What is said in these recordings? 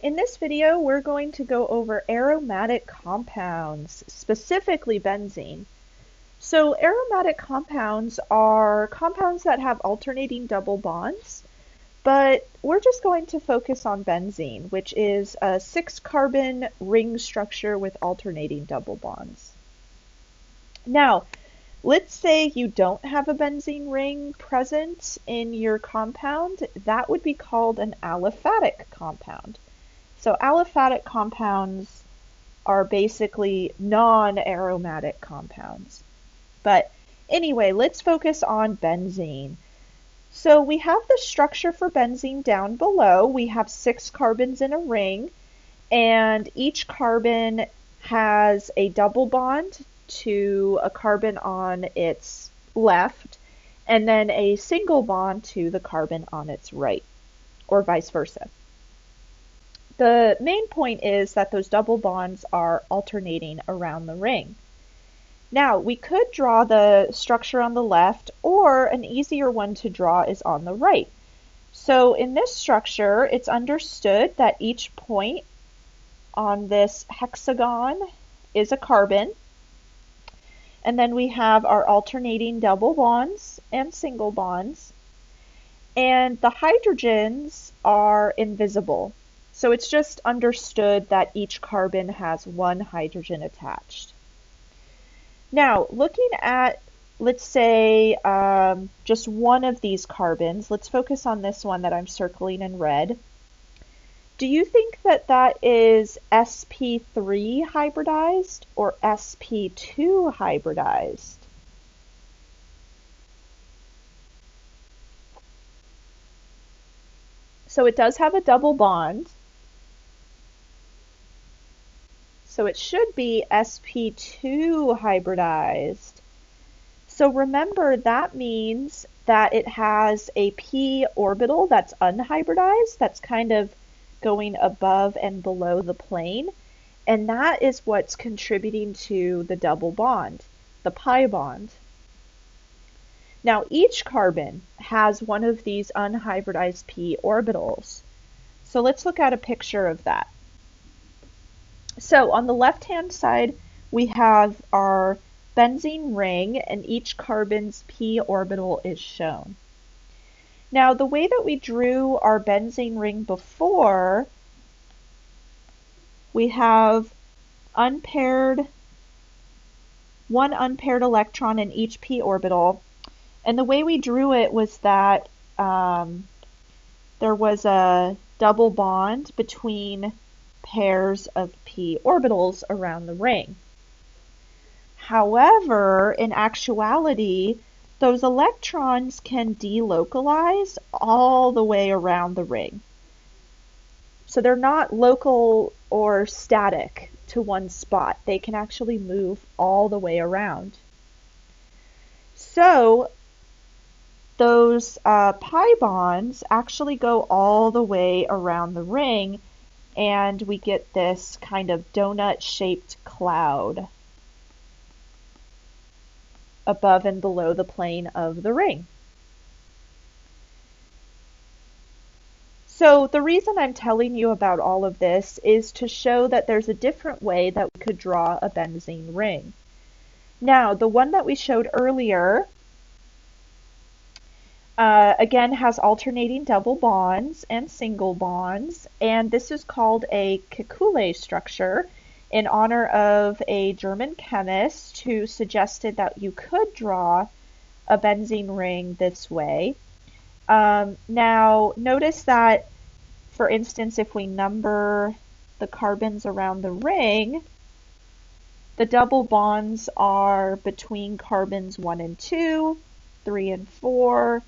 In this video, we're going to go over aromatic compounds, specifically benzene. So aromatic compounds are compounds that have alternating double bonds, but we're just going to focus on benzene, which is a 6-carbon ring structure with alternating double bonds. Now, let's say you don't have a benzene ring present in your compound. That would be called an aliphatic compound. So aliphatic compounds are basically non-aromatic compounds. But anyway, let's focus on benzene. So we have the structure for benzene down below. We have 6 carbons in a ring, and each carbon has a double bond to a carbon on its left, and then a single bond to the carbon on its right, or vice versa. The main point is that those double bonds are alternating around the ring. Now, we could draw the structure on the left, or an easier one to draw is on the right. So in this structure, it's understood that each point on this hexagon is a carbon. And then we have our alternating double bonds and single bonds. And the hydrogens are invisible. So it's just understood that each carbon has one hydrogen attached. Now, looking at, let's say, just one of these carbons, let's focus on this one that I'm circling in red. Do you think that that is sp3 hybridized or sp2 hybridized? So it does have a double bond. So it should be sp2 hybridized. So remember, that means that it has a p orbital that's unhybridized, that's kind of going above and below the plane. And that is what's contributing to the double bond, the pi bond. Now each carbon has one of these unhybridized p orbitals. So let's look at a picture of that. So on the left-hand side, we have our benzene ring, and each carbon's p orbital is shown. Now, the way that we drew our benzene ring before, we have one unpaired electron in each p orbital, and the way we drew it was that there was a double bond between pairs of p orbitals around the ring. However, in actuality, those electrons can delocalize all the way around the ring. So they're not local or static to one spot. They can actually move all the way around. So those pi bonds actually go all the way around the ring, and we get this kind of donut-shaped cloud above and below the plane of the ring. So the reason I'm telling you about all of this is to show that there's a different way that we could draw a benzene ring. Now, the one that we showed earlier again has alternating double bonds and single bonds, and this is called a Kekulé structure in honor of a German chemist who suggested that you could draw a benzene ring this way. Now, notice that, for instance, if we number the carbons around the ring, the double bonds are between carbons 1 and 2, 3 and 4,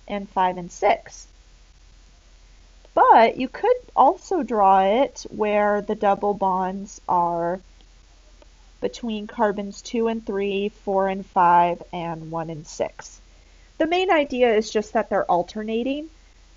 and 5 and 6. But you could also draw it where the double bonds are between carbons 2 and 3, 4 and 5, and 1 and 6. The main idea is just that they're alternating.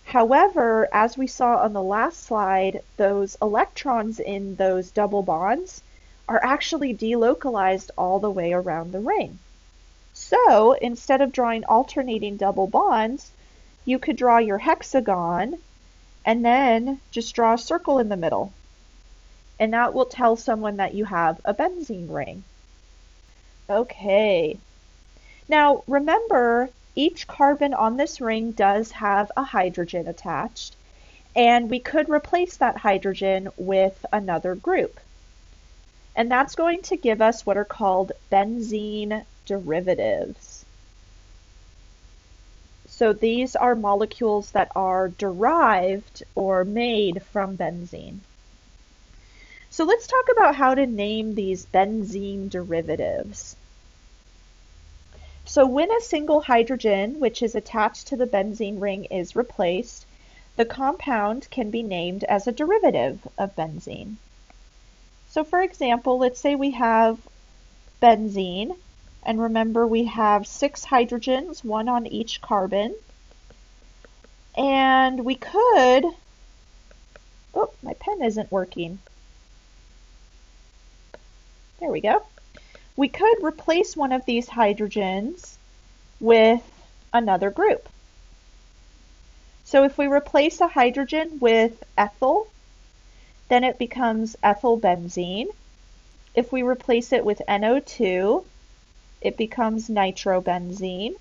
However, as we saw on the last slide, those electrons in those double bonds are actually delocalized all the way around the ring. So instead of drawing alternating double bonds, you could draw your hexagon and then just draw a circle in the middle. And that will tell someone that you have a benzene ring. Okay. Now remember, each carbon on this ring does have a hydrogen attached, and we could replace that hydrogen with another group. And that's going to give us what are called benzene derivatives. So these are molecules that are derived or made from benzene. So let's talk about how to name these benzene derivatives. So when a single hydrogen, which is attached to the benzene ring, is replaced, the compound can be named as a derivative of benzene. So for example, let's say we have benzene, and remember we have 6 hydrogens, 1 on each carbon, and we could, oh, my pen isn't working. There we go. We could replace one of these hydrogens with another group. So if we replace a hydrogen with ethyl, then it becomes ethylbenzene. If we replace it with NO2, it becomes nitrobenzene.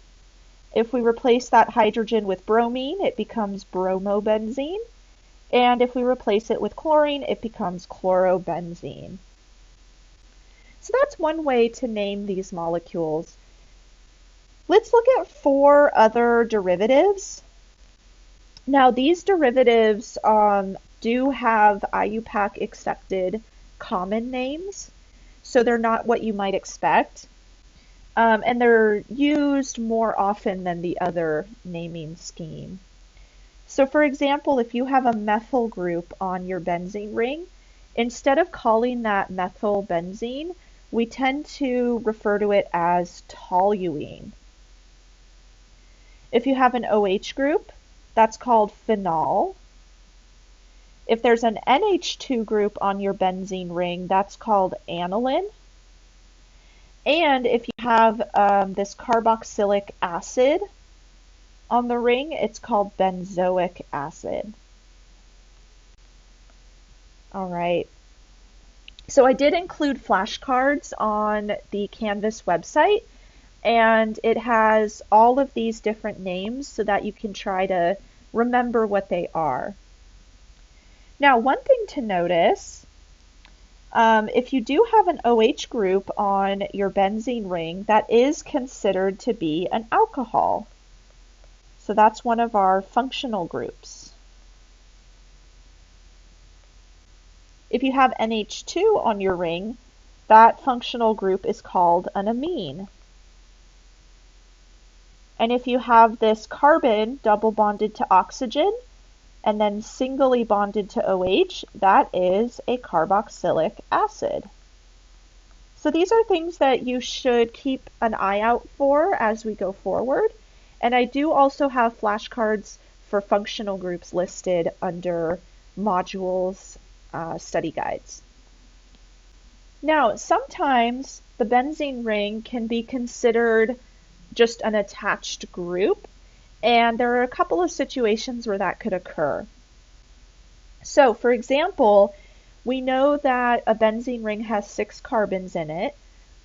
If we replace that hydrogen with bromine, it becomes bromobenzene. And if we replace it with chlorine, it becomes chlorobenzene. So that's one way to name these molecules. Let's look at 4 other derivatives. Now these derivatives do have IUPAC accepted common names, so they're not what you might expect. And they're used more often than the other naming scheme. So for example, if you have a methyl group on your benzene ring, instead of calling that methylbenzene, we tend to refer to it as toluene. If you have an OH group, that's called phenol. If there's an NH2 group on your benzene ring, that's called aniline. And if you have this carboxylic acid on the ring, it's called benzoic acid. All right. So I did include flashcards on the Canvas website, and it has all of these different names so that you can try to remember what they are. Now, one thing to notice, if you do have an OH group on your benzene ring, that is considered to be an alcohol. So that's one of our functional groups. If you have NH2 on your ring, that functional group is called an amine. And if you have this carbon double bonded to oxygen and then singly bonded to OH, that is a carboxylic acid. So these are things that you should keep an eye out for as we go forward. And I do also have flashcards for functional groups listed under modules study guides. Now, sometimes the benzene ring can be considered just an attached group, and there are a couple of situations where that could occur. So, for example, we know that a benzene ring has 6 carbons in it,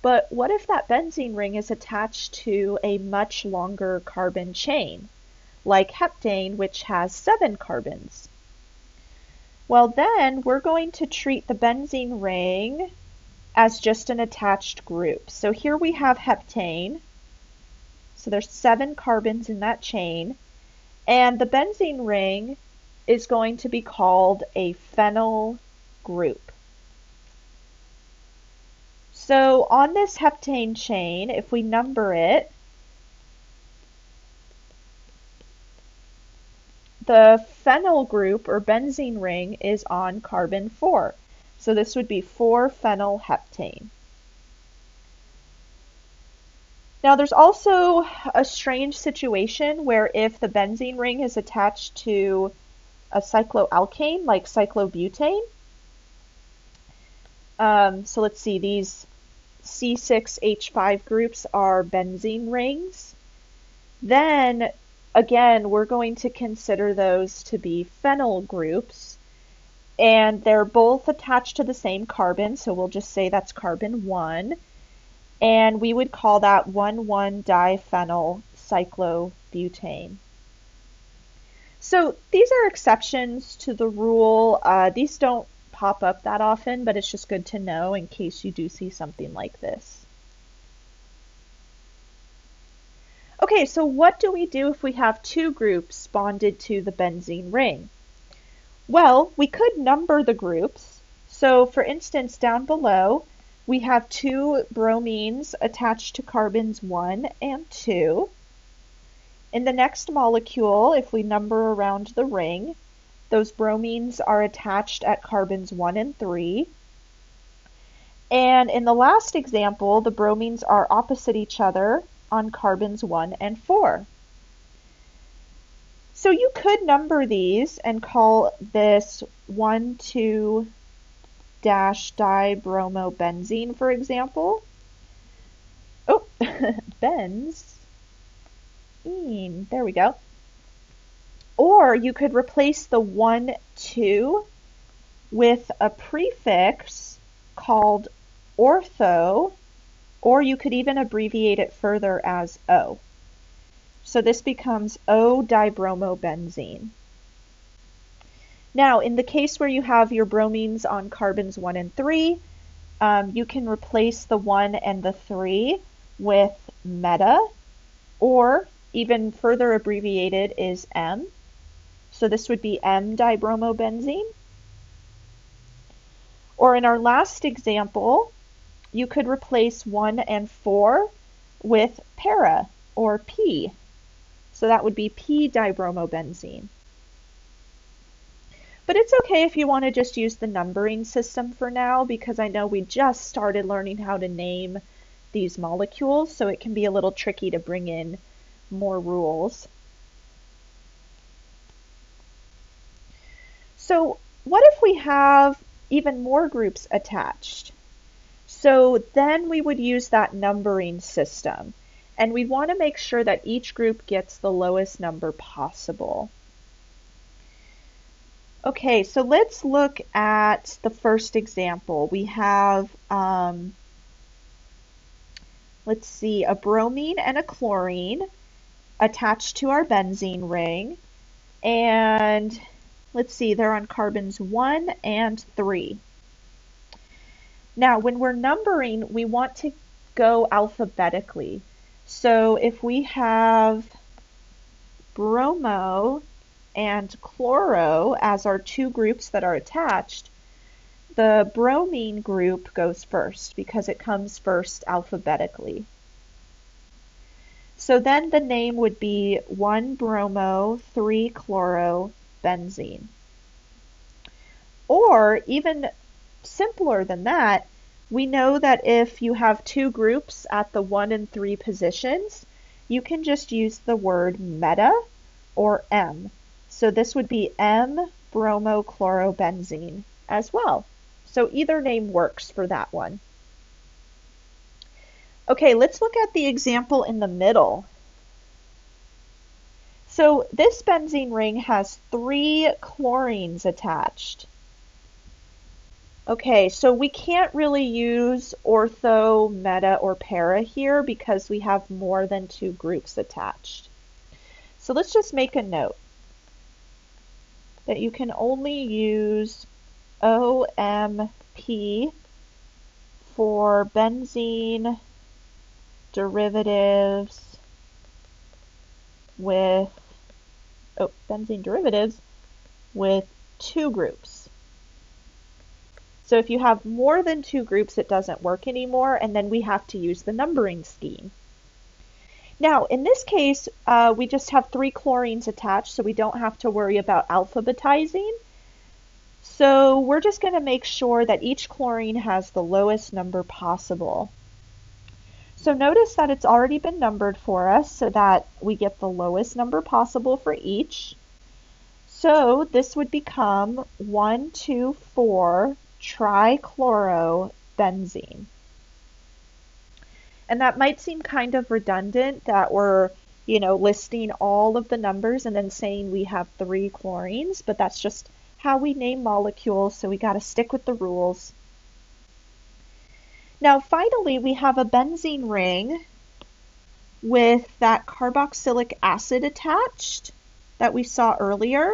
but what if that benzene ring is attached to a much longer carbon chain, like heptane, which has 7 carbons? Well, then we're going to treat the benzene ring as just an attached group. So here we have heptane. So there's 7 carbons in that chain. And the benzene ring is going to be called a phenyl group. So on this heptane chain, if we number it, the phenyl group or benzene ring is on carbon 4. So this would be 4-phenylheptane. Now there's also a strange situation where if the benzene ring is attached to a cycloalkane like cyclobutane, so let's see, these C6H5 groups are benzene rings, then Again, we're going to consider those to be phenyl groups, and they're both attached to the same carbon, so we'll just say that's carbon 1, and we would call that 1,1-diphenyl cyclobutane. So these are exceptions to the rule. These don't pop up that often, but it's just good to know in case you do see something like this. Okay, so what do we do if we have two groups bonded to the benzene ring? Well, we could number the groups. So for instance, down below, we have two bromines attached to carbons 1 and 2. In the next molecule, if we number around the ring, those bromines are attached at carbons 1 and 3. And in the last example, the bromines are opposite each other on carbons 1 and 4. So you could number these and call this 1,2-dibromobenzene, for example. Oh, benzene. There we go. Or you could replace the 1, 2 with a prefix called ortho, or you could even abbreviate it further as O. So this becomes O-dibromobenzene. Now, in the case where you have your bromines on carbons 1 and 3, you can replace the 1 and the 3 with meta, or even further abbreviated is M. So this would be M-dibromobenzene. Or in our last example, you could replace 1 and 4 with para, or P. So that would be P-dibromobenzene. But it's okay if you want to just use the numbering system for now, because I know we just started learning how to name these molecules, so it can be a little tricky to bring in more rules. So what if we have even more groups attached? So then we would use that numbering system, and we want to make sure that each group gets the lowest number possible. Okay, so let's look at the first example. We have, let's see, a bromine and a chlorine attached to our benzene ring, and let's see, they're on carbons 1 and 3. Now, when we're numbering, we want to go alphabetically. So if we have bromo and chloro as our two groups that are attached, the bromine group goes first because it comes first alphabetically. So then the name would be 1-bromo, 3-chloro benzene. Or even simpler than that, we know that if you have two groups at the 1 and 3 positions, you can just use the word meta or M. So this would be M-bromochlorobenzene as well. So either name works for that one. Okay, let's look at the example in the middle. So this benzene ring has 3 chlorines attached. Okay, so we can't really use ortho, meta, or para here because we have more than 2 groups attached. So let's just make a note that you can only use OMP for benzene derivatives with benzene derivatives with 2 groups. So if you have more than 2 groups, it doesn't work anymore, and then we have to use the numbering scheme. Now, in this case, we just have 3 chlorines attached, so we don't have to worry about alphabetizing. So we're just going to make sure that each chlorine has the lowest number possible. So notice that it's already been numbered for us so that we get the lowest number possible for each. So this would become 1,2,4 trichlorobenzene. And that might seem kind of redundant that we're, listing all of the numbers and then saying we have 3 chlorines, but that's just how we name molecules, so we got to stick with the rules. Now finally, we have a benzene ring with that carboxylic acid attached that we saw earlier,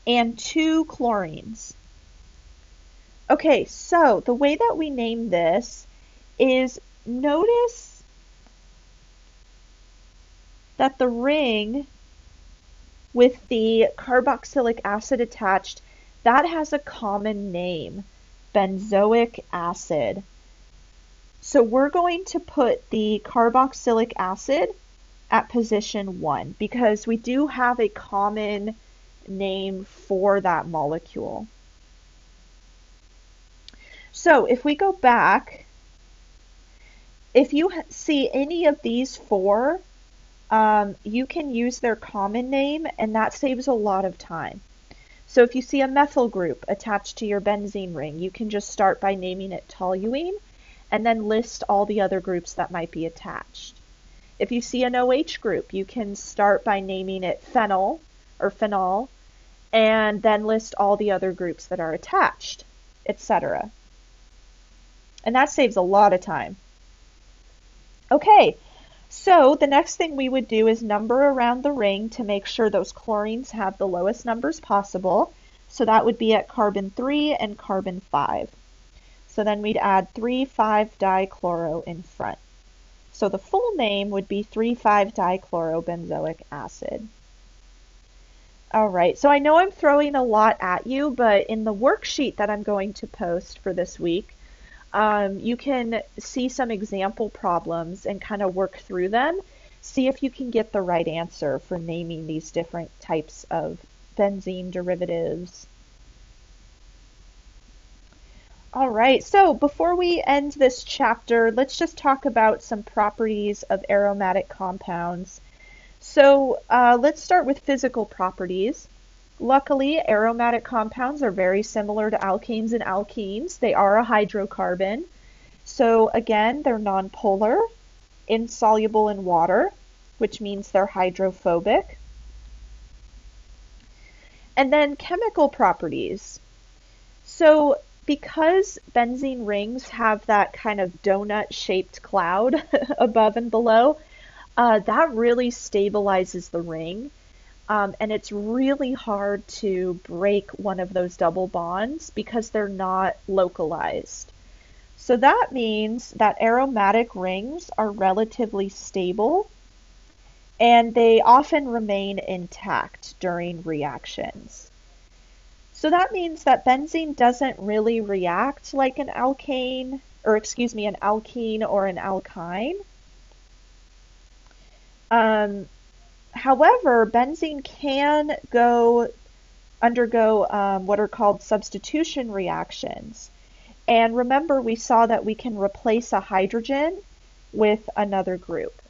and 2 chlorines. Okay, so the way that we name this is, notice that the ring with the carboxylic acid attached, that has a common name, benzoic acid. So we're going to put the carboxylic acid at position 1 because we do have a common name for that molecule. So if we go back, if you see any of these 4, you can use their common name, and that saves a lot of time. So if you see a methyl group attached to your benzene ring, you can just start by naming it toluene, and then list all the other groups that might be attached. If you see an OH group, you can start by naming it phenyl or phenol, and then list all the other groups that are attached, etc. And that saves a lot of time. Okay, so the next thing we would do is number around the ring to make sure those chlorines have the lowest numbers possible. So that would be at carbon 3 and carbon 5. So then we'd add 3,5-dichloro in front. So the full name would be 3,5-dichlorobenzoic acid. All right, so I know I'm throwing a lot at you, but in the worksheet that I'm going to post for this week, you can see some example problems and kind of work through them. See if you can get the right answer for naming these different types of benzene derivatives. All right, so before we end this chapter, let's just talk about some properties of aromatic compounds. So let's start with physical properties. Luckily, aromatic compounds are very similar to alkanes and alkenes. They are a hydrocarbon. So again, they're nonpolar, insoluble in water, which means they're hydrophobic. And then chemical properties. So because benzene rings have that kind of donut-shaped cloud above and below, that really stabilizes the ring. And it's really hard to break one of those double bonds because they're not localized. So that means that aromatic rings are relatively stable, and they often remain intact during reactions. So that means that benzene doesn't really react like an alkane, or excuse me, an alkene or an alkyne. However, benzene can undergo what are called substitution reactions. And remember, we saw that we can replace a hydrogen with another group.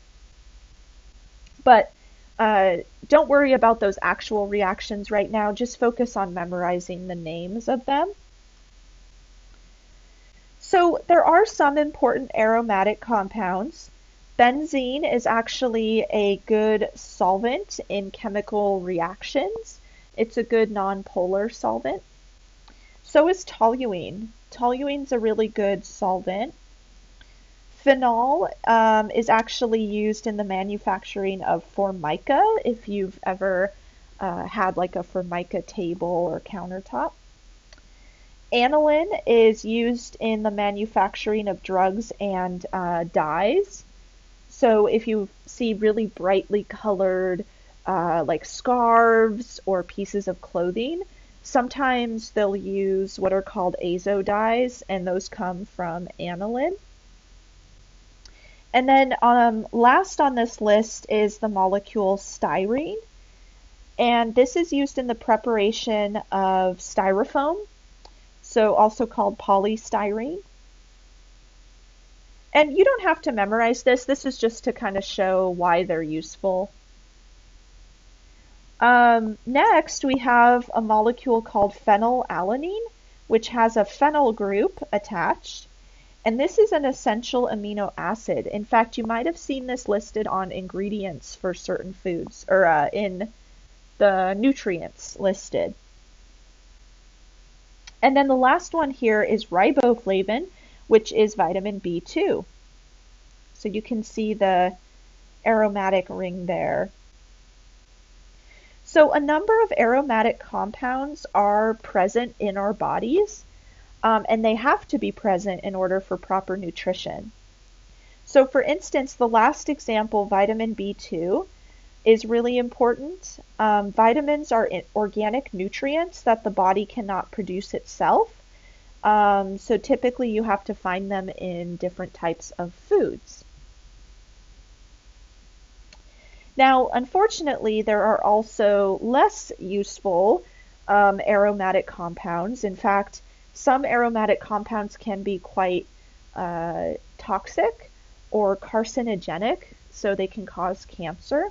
But don't worry about those actual reactions right now. Just focus on memorizing the names of them. So there are some important aromatic compounds. Benzene is actually a good solvent in chemical reactions. It's a good nonpolar solvent. So is toluene. Toluene's a really good solvent. Phenol is actually used in the manufacturing of formica, if you've ever had like a formica table or countertop. Aniline is used in the manufacturing of drugs and dyes. So if you see really brightly colored like scarves or pieces of clothing, sometimes they'll use what are called azo dyes, and those come from aniline. And then last on this list is the molecule styrene. And this is used in the preparation of styrofoam, so also called polystyrene. And you don't have to memorize this. This is just to kind of show why they're useful. Next, we have a molecule called phenylalanine, which has a phenyl group attached. And this is an essential amino acid. In fact, you might have seen this listed on ingredients for certain foods, or in the nutrients listed. And then the last one here is riboflavin, which is vitamin B2. So you can see the aromatic ring there. So a number of aromatic compounds are present in our bodies, and they have to be present in order for proper nutrition. So for instance, the last example, vitamin B2, is really important. Vitamins are organic nutrients that the body cannot produce itself. So typically you have to find them in different types of foods. Now, unfortunately, there are also less useful aromatic compounds. In fact, some aromatic compounds can be quite toxic or carcinogenic, so they can cause cancer.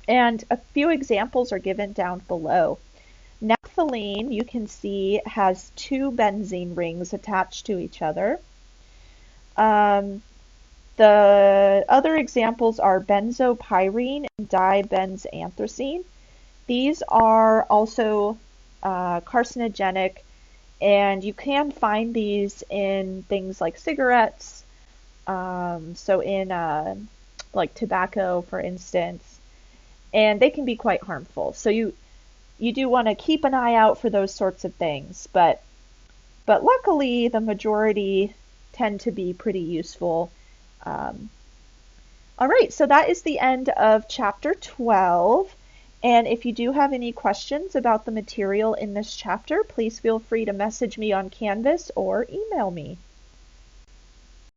And a few examples are given down below. Naphthalene, you can see, has 2 benzene rings attached to each other. The other examples are benzopyrene and dibenzanthracene. These are also carcinogenic, and you can find these in things like cigarettes, so in like tobacco, for instance, and they can be quite harmful. So you do want to keep an eye out for those sorts of things, but luckily the majority tend to be pretty useful. All right, so that is the end of chapter 12. And if you do have any questions about the material in this chapter, please feel free to message me on Canvas or email me.